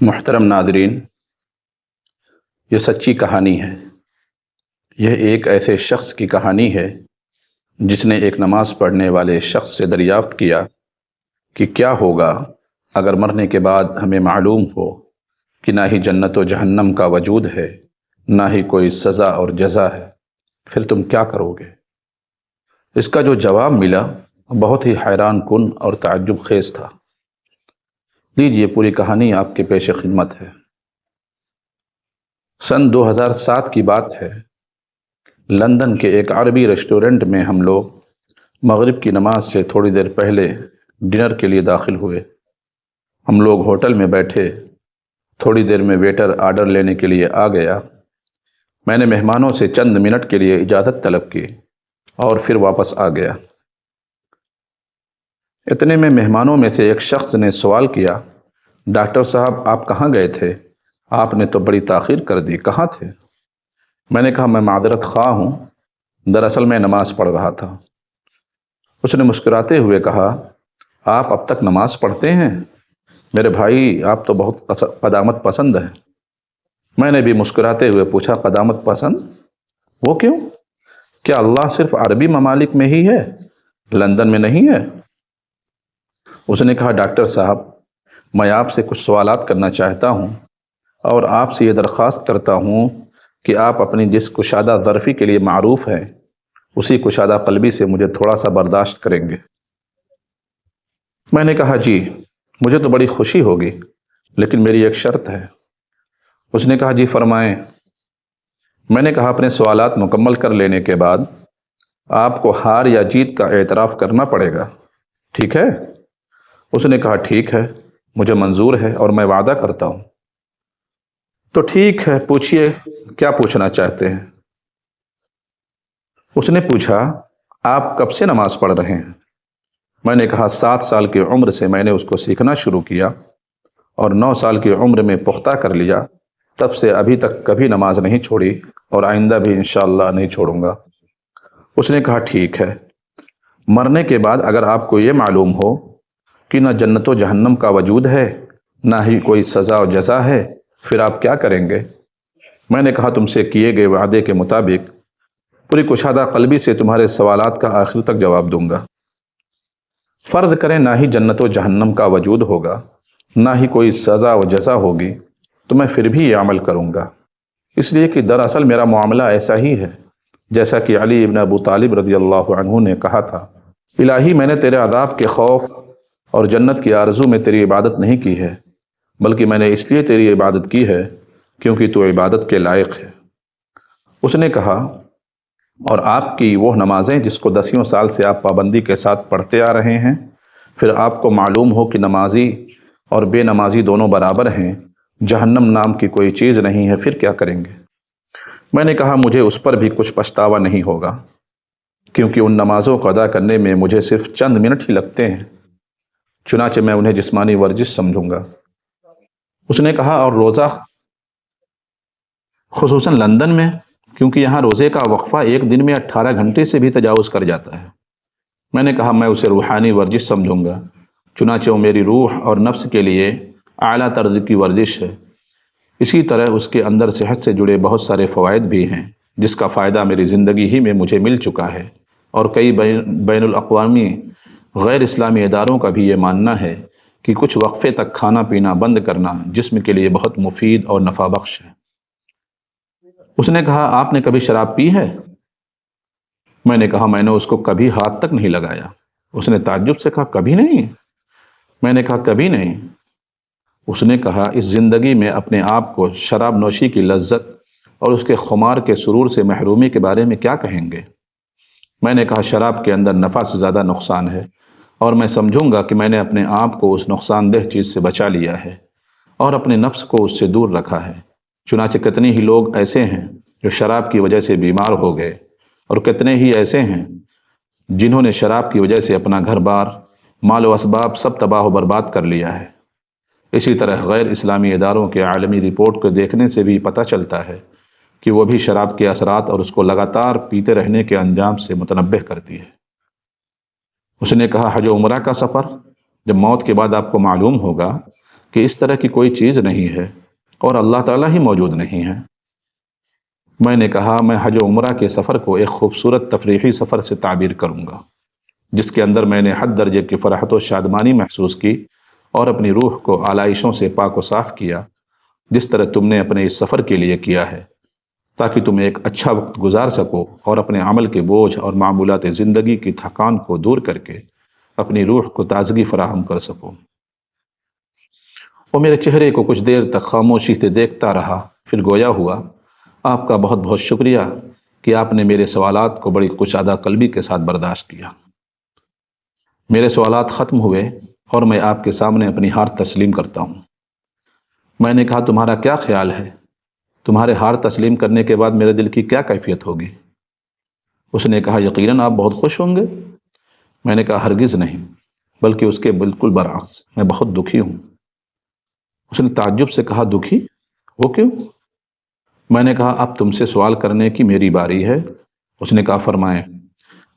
محترم ناظرین، یہ سچی کہانی ہے۔ یہ ایک ایسے شخص کی کہانی ہے جس نے ایک نماز پڑھنے والے شخص سے دریافت کیا کہ کیا ہوگا اگر مرنے کے بعد ہمیں معلوم ہو کہ نہ ہی جنت و جہنم کا وجود ہے، نہ ہی کوئی سزا اور جزا ہے، پھر تم کیا کرو گے؟ اس کا جو جواب ملا بہت ہی حیران کن اور تعجب خیز تھا۔ لیجیے پوری کہانی آپ کے پیش خدمت ہے۔ سن 2007 کی بات ہے۔ لندن کے ایک عربی ریسٹورنٹ میں ہم لوگ مغرب کی نماز سے تھوڑی دیر پہلے ڈنر کے لیے داخل ہوئے۔ ہم لوگ ہوٹل میں بیٹھے، تھوڑی دیر میں ویٹر آرڈر لینے کے لیے آ گیا۔ میں نے مہمانوں سے چند منٹ کے لیے اجازت طلب کی اور پھر واپس آ گیا۔ اتنے میں مہمانوں میں سے ایک شخص نے سوال کیا، ڈاکٹر صاحب آپ کہاں گئے تھے؟ آپ نے تو بڑی تاخیر کر دی، کہاں تھے؟ میں نے کہا میں معذرت خواہ ہوں، دراصل میں نماز پڑھ رہا تھا۔ اس نے مسکراتے ہوئے کہا، آپ اب تک نماز پڑھتے ہیں؟ میرے بھائی آپ تو بہت قدامت پسند ہیں۔ میں نے بھی مسکراتے ہوئے پوچھا، قدامت پسند؟ وہ کیوں؟ کیا اللہ صرف عربی ممالک میں ہی ہے، لندن میں نہیں ہے؟ اس نے کہا، ڈاکٹر صاحب میں آپ سے کچھ سوالات کرنا چاہتا ہوں اور آپ سے یہ درخواست کرتا ہوں کہ آپ اپنی جس کشادہ ظرفی کے لیے معروف ہیں اسی کشادہ قلبی سے مجھے تھوڑا سا برداشت کریں گے۔ میں نے کہا جی مجھے تو بڑی خوشی ہوگی، لیکن میری ایک شرط ہے۔ اس نے کہا جی فرمائیں۔ میں نے کہا اپنے سوالات مکمل کر لینے کے بعد آپ کو ہار یا جیت کا اعتراف کرنا پڑے گا، ٹھیک ہے؟ اس نے کہا ٹھیک ہے، مجھے منظور ہے اور میں وعدہ کرتا ہوں۔ تو ٹھیک ہے، پوچھئے کیا پوچھنا چاہتے ہیں؟ اس نے پوچھا، آپ کب سے نماز پڑھ رہے ہیں؟ میں نے کہا 7 سال کی عمر سے میں نے اس کو سیکھنا شروع کیا اور 9 سال کی عمر میں پختہ کر لیا، تب سے ابھی تک کبھی نماز نہیں چھوڑی اور آئندہ بھی انشاءاللہ نہیں چھوڑوں گا۔ اس نے کہا ٹھیک ہے، مرنے کے بعد اگر آپ کو یہ معلوم ہو کہ نہ جنت و جہنم کا وجود ہے، نہ ہی کوئی سزا و جزا ہے، پھر آپ کیا کریں گے؟ میں نے کہا تم سے کیے گئے وعدے کے مطابق پوری کشادہ قلبی سے تمہارے سوالات کا آخر تک جواب دوں گا۔ فرض کریں نہ ہی جنت و جہنم کا وجود ہوگا، نہ ہی کوئی سزا و جزا ہوگی، تو میں پھر بھی یہ عمل کروں گا، اس لیے کہ دراصل میرا معاملہ ایسا ہی ہے جیسا کہ علی ابن ابو طالب رضی اللہ عنہ نے کہا تھا، الہی میں نے تیرے عذاب کے خوف اور جنت کی آرزو میں تیری عبادت نہیں کی ہے، بلکہ میں نے اس لیے تیری عبادت کی ہے کیونکہ تو عبادت کے لائق ہے۔ اس نے کہا، اور آپ کی وہ نمازیں جس کو 10 سال سے آپ پابندی کے ساتھ پڑھتے آ رہے ہیں، پھر آپ کو معلوم ہو کہ نمازی اور بے نمازی دونوں برابر ہیں، جہنم نام کی کوئی چیز نہیں ہے، پھر کیا کریں گے؟ میں نے کہا مجھے اس پر بھی کچھ پچھتاوا نہیں ہوگا، کیونکہ ان نمازوں کو ادا کرنے میں مجھے صرف چند منٹ ہی لگتے ہیں، چنانچہ میں انہیں جسمانی ورزش سمجھوں گا۔ اس نے کہا اور روزہ، خصوصاً لندن میں، کیونکہ یہاں روزے کا وقفہ ایک دن میں 18 گھنٹے سے بھی تجاوز کر جاتا ہے۔ میں نے کہا میں اسے روحانی ورزش سمجھوں گا، چنانچہ وہ میری روح اور نفس کے لیے اعلیٰ درجے کی ورزش ہے۔ اسی طرح اس کے اندر صحت سے جڑے بہت سارے فوائد بھی ہیں، جس کا فائدہ میری زندگی ہی میں مجھے مل چکا ہے، اور کئی بین الاقوامی غیر اسلامی اداروں کا بھی یہ ماننا ہے کہ کچھ وقفے تک کھانا پینا بند کرنا جسم کے لیے بہت مفید اور نفع بخش ہے۔ اس نے کہا آپ نے کبھی شراب پی ہے؟ میں نے کہا میں نے اس کو کبھی ہاتھ تک نہیں لگایا۔ اس نے تعجب سے کہا کبھی نہیں؟ میں نے کہا کبھی نہیں۔ اس نے کہا اس زندگی میں اپنے آپ کو شراب نوشی کی لذت اور اس کے خمار کے سرور سے محرومی کے بارے میں کیا کہیں گے؟ میں نے کہا شراب کے اندر نفع سے زیادہ نقصان ہے، اور میں سمجھوں گا کہ میں نے اپنے آپ کو اس نقصان دہ چیز سے بچا لیا ہے اور اپنے نفس کو اس سے دور رکھا ہے۔ چنانچہ کتنے ہی لوگ ایسے ہیں جو شراب کی وجہ سے بیمار ہو گئے، اور کتنے ہی ایسے ہیں جنہوں نے شراب کی وجہ سے اپنا گھر بار، مال و اسباب سب تباہ و برباد کر لیا ہے۔ اسی طرح غیر اسلامی اداروں کے عالمی رپورٹ کو دیکھنے سے بھی پتہ چلتا ہے کہ وہ بھی شراب کے اثرات اور اس کو لگاتار پیتے رہنے کے انجام سے متنبہ کرتی ہے۔ اس نے کہا حج و عمرہ کا سفر، جب موت کے بعد آپ کو معلوم ہوگا کہ اس طرح کی کوئی چیز نہیں ہے اور اللہ تعالیٰ ہی موجود نہیں ہے۔ میں نے کہا میں حج و عمرہ کے سفر کو ایک خوبصورت تفریحی سفر سے تعبیر کروں گا، جس کے اندر میں نے حد درجے کی فرحت و شادمانی محسوس کی اور اپنی روح کو آلائشوں سے پاک و صاف کیا، جس طرح تم نے اپنے اس سفر کے لیے کیا ہے، تاکہ تم ایک اچھا وقت گزار سکو اور اپنے عمل کے بوجھ اور معمولات زندگی کی تھکان کو دور کر کے اپنی روح کو تازگی فراہم کر سکو۔ وہ میرے چہرے کو کچھ دیر تک خاموشی سے دیکھتا رہا، پھر گویا ہوا، آپ کا بہت بہت شکریہ کہ آپ نے میرے سوالات کو بڑی کشادہ قلبی کے ساتھ برداشت کیا۔ میرے سوالات ختم ہوئے اور میں آپ کے سامنے اپنی ہار تسلیم کرتا ہوں۔ میں نے کہا تمہارا کیا خیال ہے؟ تمہارے ہار تسلیم کرنے کے بعد میرے دل کی کیا کیفیت ہوگی؟ اس نے کہا یقیناً آپ بہت خوش ہوں گے۔ میں نے کہا ہرگز نہیں، بلکہ اس کے بالکل برعکس، میں بہت دکھی ہوں۔ اس نے تعجب سے کہا دکھی؟ وہ کیوں؟ میں نے کہا اب تم سے سوال کرنے کی میری باری ہے۔ اس نے کہا فرمائیں۔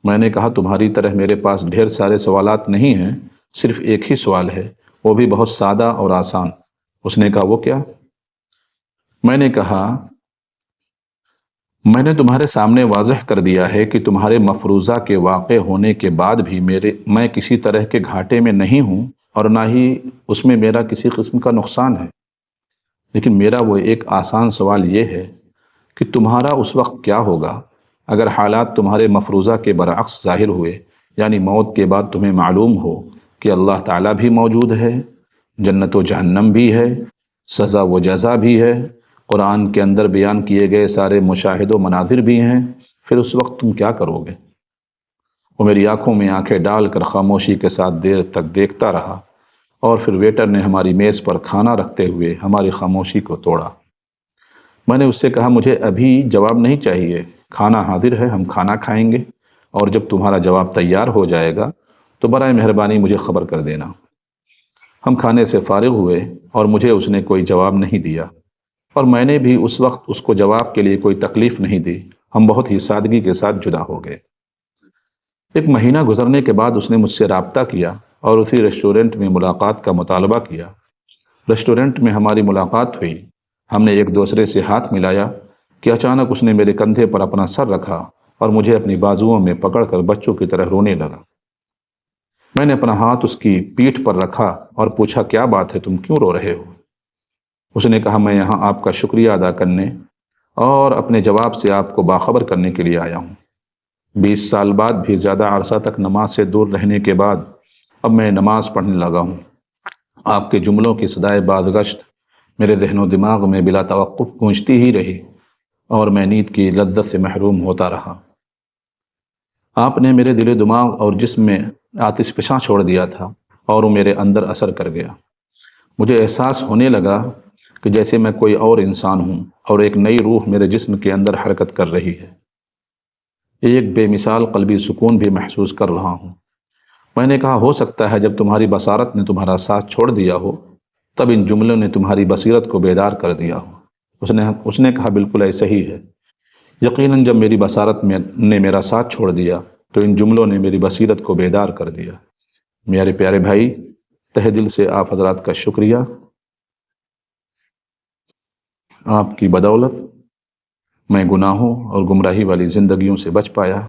میں نے کہا تمہاری طرح میرے پاس ڈھیر سارے سوالات نہیں ہیں، صرف ایک ہی سوال ہے، وہ بھی بہت سادہ اور آسان۔ اس نے کہا وہ کیا؟ میں نے کہا میں نے تمہارے سامنے واضح کر دیا ہے کہ تمہارے مفروضہ کے واقع ہونے کے بعد بھی میں کسی طرح کے گھاٹے میں نہیں ہوں اور نہ ہی اس میں میرا کسی قسم کا نقصان ہے، لیکن میرا وہ ایک آسان سوال یہ ہے کہ تمہارا اس وقت کیا ہوگا اگر حالات تمہارے مفروضہ کے برعکس ظاہر ہوئے، یعنی موت کے بعد تمہیں معلوم ہو کہ اللہ تعالیٰ بھی موجود ہے، جنت و جہنم بھی ہے، سزا و جزا بھی ہے، قرآن کے اندر بیان کیے گئے سارے مشاہد و مناظر بھی ہیں، پھر اس وقت تم کیا کرو گے؟ وہ میری آنکھوں میں آنکھیں ڈال کر خاموشی کے ساتھ دیر تک دیکھتا رہا اور پھر ویٹر نے ہماری میز پر کھانا رکھتے ہوئے ہماری خاموشی کو توڑا۔ میں نے اس سے کہا مجھے ابھی جواب نہیں چاہیے، کھانا حاضر ہے، ہم کھانا کھائیں گے اور جب تمہارا جواب تیار ہو جائے گا تو برائے مہربانی مجھے خبر کر دینا۔ ہم کھانے سے فارغ ہوئے اور مجھے اس نے کوئی جواب نہیں دیا اور میں نے بھی اس وقت اس کو جواب کے لیے کوئی تکلیف نہیں دی۔ ہم بہت ہی سادگی کے ساتھ جدا ہو گئے۔ ایک مہینہ گزرنے کے بعد اس نے مجھ سے رابطہ کیا اور اسی ریسٹورنٹ میں ملاقات کا مطالبہ کیا۔ ریسٹورنٹ میں ہماری ملاقات ہوئی، ہم نے ایک دوسرے سے ہاتھ ملایا کہ اچانک اس نے میرے کندھے پر اپنا سر رکھا اور مجھے اپنی بازوؤں میں پکڑ کر بچوں کی طرح رونے لگا۔ میں نے اپنا ہاتھ اس کی پیٹھ پر رکھا اور پوچھا کیا بات ہے، تم کیوں رو رہے ہو؟ اس نے کہا میں یہاں آپ کا شکریہ ادا کرنے اور اپنے جواب سے آپ کو باخبر کرنے کے لیے آیا ہوں۔ 20 سال بعد بھی زیادہ عرصہ تک نماز سے دور رہنے کے بعد اب میں نماز پڑھنے لگا ہوں۔ آپ کے جملوں کی صدائے بازگشت میرے ذہن و دماغ میں بلا توقف گونجتی ہی رہی اور میں نیند کی لذت سے محروم ہوتا رہا۔ آپ نے میرے دل و دماغ اور جسم میں آتش فشاں چھوڑ دیا تھا اور وہ میرے اندر اثر کر گیا۔ مجھے احساس ہونے لگا کہ جیسے میں کوئی اور انسان ہوں اور ایک نئی روح میرے جسم کے اندر حرکت کر رہی ہے۔ ایک بے مثال قلبی سکون بھی محسوس کر رہا ہوں۔ میں نے کہا ہو سکتا ہے جب تمہاری بصارت نے تمہارا ساتھ چھوڑ دیا ہو تب ان جملوں نے تمہاری بصیرت کو بیدار کر دیا ہو۔ اس نے کہا بالکل ایسا ہی ہے، یقیناً جب میری بصارت نے میرا ساتھ چھوڑ دیا تو ان جملوں نے میری بصیرت کو بیدار کر دیا۔ میرے پیارے بھائی، تہہ دل سے آپ حضرات کا شکریہ۔ آپ کی بدولت میں گناہوں اور گمراہی والی زندگیوں سے بچ پایا۔